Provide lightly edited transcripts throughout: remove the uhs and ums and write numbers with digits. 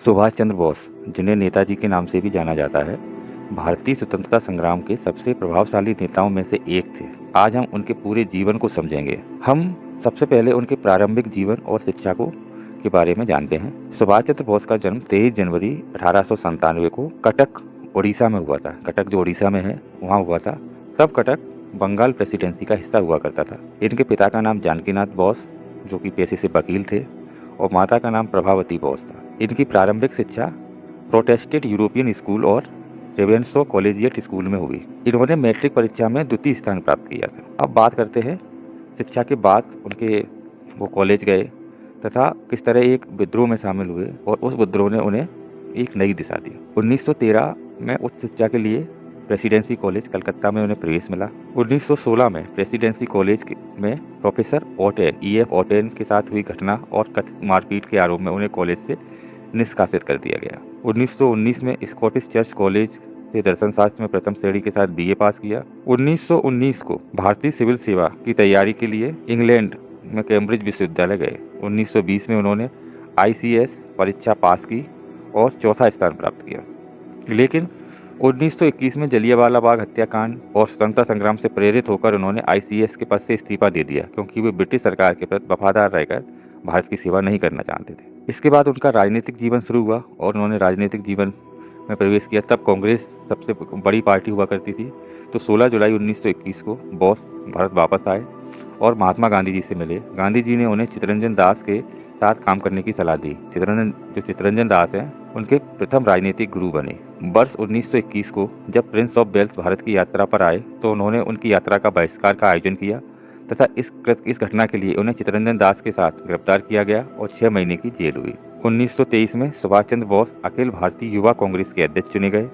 सुभाष चंद्र बोस, जिन्हें नेताजी के नाम से भी जाना जाता है, भारतीय स्वतंत्रता संग्राम के सबसे प्रभावशाली नेताओं में से एक थे। आज हम उनके पूरे जीवन को समझेंगे। हम सबसे पहले उनके प्रारंभिक जीवन और शिक्षा के बारे में जानते हैं। सुभाष चंद्र बोस का जन्म 23 जनवरी 1897 को कटक, उड़ीसा में हुआ था। कटक जो उड़ीसा में है, वहाँ हुआ था। तब कटक बंगाल प्रेसिडेंसी का हिस्सा हुआ करता था। इनके पिता का नाम जानकीनाथ बोस, जो कि पेशे से वकील थे, और माता का नाम प्रभावती बोस था। इनकी प्रारंभिक शिक्षा प्रोटेस्टेंट यूरोपियन स्कूल और रेवेंसो कॉलेजिएट स्कूल में हुई। इन्होंने मैट्रिक परीक्षा में द्वितीय स्थान प्राप्त किया था। अब बात करते हैं शिक्षा के बाद वो कॉलेज गए तथा किस तरह एक विद्रोह में शामिल हुए और उस विद्रोह ने उन्हें एक नई दिशा दी। 1913 में उच्च शिक्षा के लिए प्रेसिडेंसी कॉलेज कलकत्ता में उन्हें प्रवेश मिला। 1916 में प्रेसिडेंसी कॉलेज में प्रोफेसर ओटेन E.F. ओटेन के साथ हुई घटना और मारपीट के आरोप में उन्हें कॉलेज से निष्कासित कर दिया गया। 1919 में स्कॉटिश चर्च कॉलेज से दर्शन शास्त्र में प्रथम श्रेणी के साथ BA पास किया। 1919 को भारतीय सिविल सेवा की तैयारी के लिए इंग्लैंड में कैम्ब्रिज विश्वविद्यालय गए। 1920 में उन्होंने ICS परीक्षा पास की और चौथा स्थान प्राप्त किया। लेकिन 1921 में जलियांवाला बाग हत्याकांड और स्वतंत्रता संग्राम से प्रेरित होकर उन्होंने ICS के पद से इस्तीफा दे दिया, क्योंकि वे ब्रिटिश सरकार के प्रति वफादार रहकर भारत की सेवा नहीं करना चाहते थे। इसके बाद उनका राजनीतिक जीवन शुरू हुआ और उन्होंने राजनीतिक जीवन में प्रवेश किया। तब कांग्रेस सबसे बड़ी पार्टी हुआ करती थी। तो 16 जुलाई 1921 को बोस भारत वापस आए और महात्मा गांधी जी से मिले। गांधी जी ने उन्हें चित्तरंजन दास के साथ काम करने की सलाह दी। चित्तरंजन दास हैं, उनके प्रथम राजनीतिक गुरु बने। वर्ष 1921 को जब प्रिंस ऑफ वेल्स भारत की यात्रा पर आए तो उन्होंने उनकी यात्रा का बहिष्कार का आयोजन किया तथा इस घटना के लिए उन्हें चित्तरंजन दास के साथ गिरफ्तार किया गया और 6 महीने की जेल हुई। 1923 में सुभाष चंद्र बोस अखिल भारतीय युवा कांग्रेस के अध्यक्ष चुने गए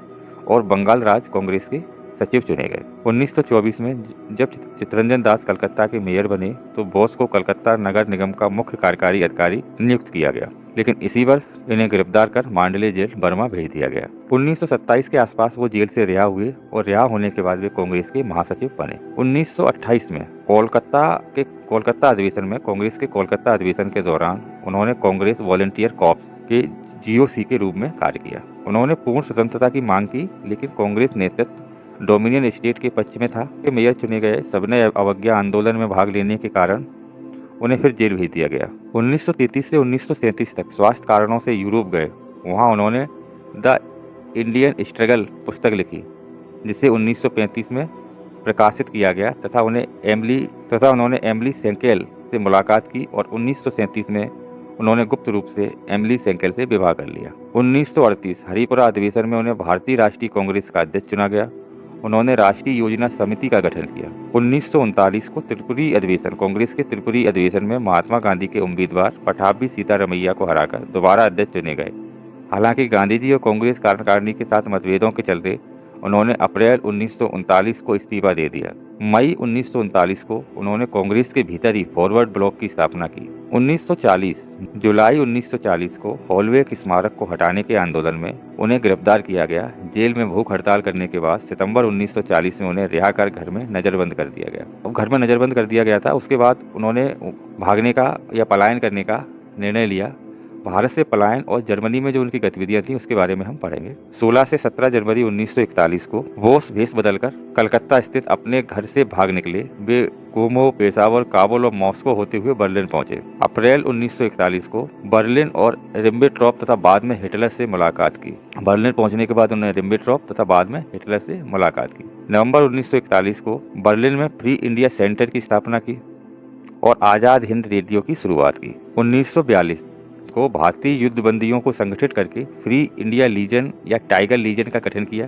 और बंगाल राज्य कांग्रेस के सचिव चुने गए। 1924 में जब चित्तरंजन दास कलकत्ता के मेयर बने तो बोस को कलकत्ता नगर निगम का मुख्य कार्यकारी अधिकारी नियुक्त किया गया, लेकिन इसी वर्ष इन्हें गिरफ्तार कर मांडले जेल बर्मा भेज दिया गया। 1927 के आसपास वो जेल से रिहा हुए और रिहा होने के बाद वे कांग्रेस के महासचिव बने। 1928 में कोलकाता अधिवेशन में कांग्रेस के कोलकाता अधिवेशन के दौरान उन्होंने कांग्रेस वॉलंटियर कॉर्प्स के GOC के रूप में कार्य किया। उन्होंने पूर्ण स्वतंत्रता की मांग की, लेकिन कांग्रेस नेतृत्व डोमिनियन स्टेट के पक्ष में था। मेयर चुने गए सबने अवज्ञा आंदोलन में भाग लेने के कारण उन्हें फिर जेल भेज दिया गया। 1933 से 1937 तक स्वास्थ्य कारणों से यूरोप गए। वहां उन्होंने द इंडियन स्ट्रगल पुस्तक लिखी, जिसे 1935 में प्रकाशित किया गया तथा उन्होंने एमिली सेंकेल से मुलाकात की और 1937 में उन्होंने गुप्त रूप से एमिली सेंकेल से विवाह कर लिया। 1938 हरिपुरा अधिवेशन में उन्हें भारतीय राष्ट्रीय कांग्रेस का अध्यक्ष चुना गया। उन्होंने राष्ट्रीय योजना समिति का गठन किया। 1939 को कांग्रेस के त्रिपुरी अधिवेशन में महात्मा गांधी के उम्मीदवार पठाभी सीतारमैया को हराकर दोबारा अध्यक्ष चुने गए। हालांकि गांधी जी और कांग्रेस कार्यकारिणी के साथ मतभेदों के चलते उन्होंने अप्रैल 1939 को इस्तीफा दे दिया। मई 1939 को उन्होंने कांग्रेस के भीतर ही फॉरवर्ड ब्लॉक की स्थापना की। जुलाई 1940 को हॉलवे स्मारक को हटाने के आंदोलन में उन्हें गिरफ्तार किया गया। जेल में भूख हड़ताल करने के बाद सितंबर 1940 में उन्हें रिहा कर घर में नजरबंद कर दिया गया। अब घर में नजरबंद कर दिया गया था। उसके बाद उन्होंने भागने का या पलायन करने का निर्णय लिया। भारत से पलायन और जर्मनी में जो उनकी गतिविधियां थी उसके बारे में हम पढ़ेंगे। 16 से 17 जनवरी 1941 को बोस भेष बदलकर कलकत्ता स्थित अपने घर से भाग निकले। वे कोमो, पेशावर, काबुल और मॉस्को होते हुए बर्लिन पहुंचे। अप्रैल 1941 को बर्लिन और रिब्बेंट्रॉप तथा बाद में हिटलर से मुलाकात की। बर्लिन पहुंचने के बाद उन्होंने रिब्बेंट्रॉप तथा बाद में हिटलर से मुलाकात की। नवंबर 1941 को बर्लिन में फ्री इंडिया सेंटर की स्थापना की और आजाद हिंद रेडियो की शुरुआत की। 1942 को भारतीय युद्धबंदियों को संगठित करके फ्री इंडिया लीजन या टाइगर लीजन का गठन किया।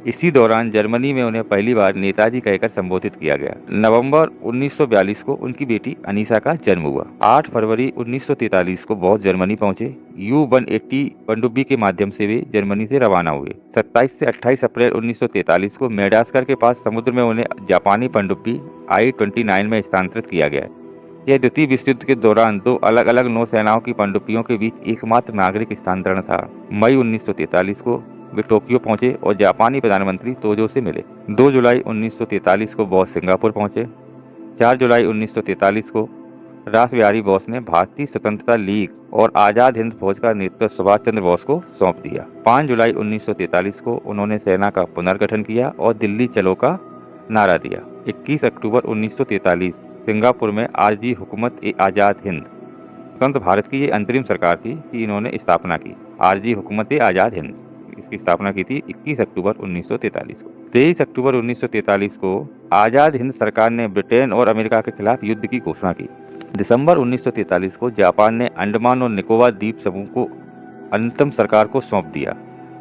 इसी दौरान जर्मनी में उन्हें पहली बार नेताजी कहकर संबोधित किया गया। नवंबर 1942 को उनकी बेटी अनीसा का जन्म हुआ। 8 फरवरी 1943 को बोस जर्मनी पहुंचे। U-180 पनडुब्बी के माध्यम से वे जर्मनी से रवाना हुए। 27 से 28 अप्रैल 1943 को मेडागास्कर के पास समुद्र में उन्हें जापानी पनडुब्बी I-29 में स्थानांतरित किया गया। यह द्वितीय विश्व युद्ध के दौरान 2 अलग अलग नौसेनाओं की पनडुब्बियों के बीच एकमात्र नागरिक स्थानांतरण था। मई 1943 को वे टोक्यो पहुंचे और जापानी प्रधानमंत्री तोजो से मिले। 2 जुलाई 1943 को बोस सिंगापुर पहुंचे। 4 जुलाई 1943 को रास बिहारी बोस ने भारतीय स्वतंत्रता लीग और आजाद हिंद फौज का नेतृत्व सुभाष चंद्र बोस को सौंप दिया। 5 जुलाई 1943 को उन्होंने सेना का पुनर्गठन किया और दिल्ली चलो का नारा दिया। 21 अक्टूबर 1943 सिंगापुर में आरजी हुकूमत-ए-आजाद हिंद स्वतंत्र भारत की ये अंतरिम सरकार थी कि इन्होंने स्थापना की। आरजी हुकूमत-ए-आजाद हिंद इसकी स्थापना की थी 21 अक्टूबर 1943 को। 23 अक्टूबर 1943 को आजाद हिंद सरकार ने ब्रिटेन और अमेरिका के खिलाफ युद्ध की घोषणा की। दिसंबर 1943 को जापान ने अंडमान और निकोबार द्वीप समूह को अंतिम सरकार को सौंप दिया।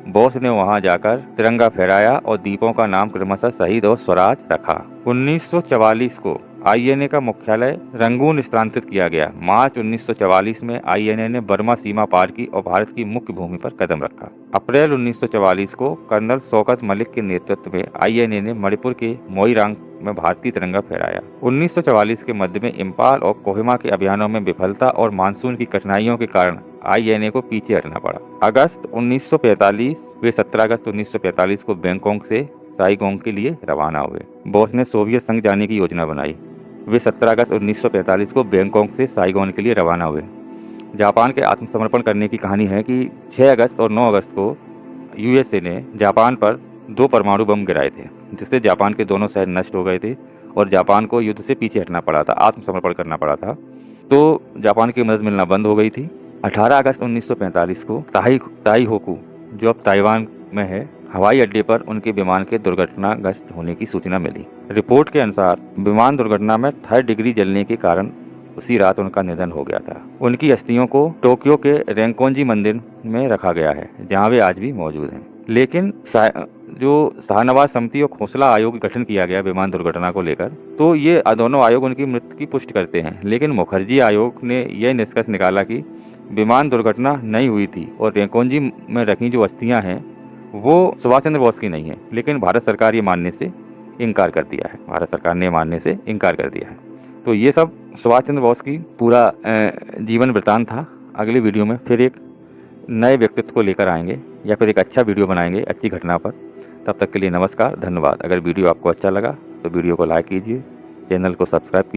बोस ने वहां जाकर तिरंगा फहराया और द्वीपों का नाम क्रमशः शहीद और स्वराज रखा। 1944 को आईएनए का मुख्यालय रंगून स्थानांतरित किया गया। मार्च 1944 में आईएनए ने बर्मा सीमा पार की और भारत की मुख्य भूमि पर कदम रखा। अप्रैल 1944 को कर्नल शौकत मलिक के नेतृत्व में आईएनए ने मणिपुर के मोइरांग में भारतीय तिरंगा फहराया। 1944 के मध्य में इम्फाल और कोहिमा के अभियानों में विफलता और मानसून की कठिनाइयों के कारण आईएनए को पीछे हटना पड़ा। अगस्त 1945 वे 17 अगस्त 1945 को बैंकॉक से साइगोंग के लिए रवाना हुए। बोस ने सोवियत संघ जाने की योजना बनाई। वे 17 अगस्त 1945 को बैंकॉक से साइगोन के लिए रवाना हुए। जापान के आत्मसमर्पण करने की कहानी है कि 6 अगस्त और 9 अगस्त को यूएसए ने जापान पर 2 परमाणु बम गिराए थे, जिससे जापान के दोनों शहर नष्ट हो गए थे और जापान को युद्ध से पीछे हटना पड़ा था, आत्मसमर्पण करना पड़ा था। तो जापान की मदद मिलना बंद हो गई थी। 18 अगस्त 1945 को ताइहोकू, जो अब ताइवान में है, हवाई अड्डे पर उनके विमान के दुर्घटनाग्रस्त होने की सूचना मिली। रिपोर्ट के अनुसार विमान दुर्घटना में 3rd डिग्री जलने के कारण उसी रात उनका निधन हो गया था। उनकी अस्थियों को टोक्यो के रेंकोंजी मंदिर में रखा गया है, जहां वे आज भी मौजूद हैं। लेकिन जो शाहनवाज समिति और खोसला आयोग गठन किया गया विमान दुर्घटना को लेकर, तो ये दोनों आयोग उनकी मृत्यु की पुष्टि करते हैं। लेकिन मुखर्जी आयोग ने यह निष्कर्ष निकाला कि विमान दुर्घटना नहीं हुई थी और रेंकोंजी में रखी जो अस्थियां हैं वो सुभाष चंद्र बोस की नहीं है। लेकिन भारत सरकार ये मानने से इनकार कर दिया है। भारत सरकार ने मानने से इनकार कर दिया है। तो ये सब सुभाष चंद्र बोस की पूरा जीवन वृत्तांत था। अगली वीडियो में फिर एक नए व्यक्तित्व को लेकर आएंगे या फिर एक अच्छा वीडियो बनाएंगे अच्छी घटना पर। तब तक के लिए नमस्कार, धन्यवाद। अगर वीडियो आपको अच्छा लगा तो वीडियो को लाइक कीजिए, चैनल को सब्सक्राइब कीजिए।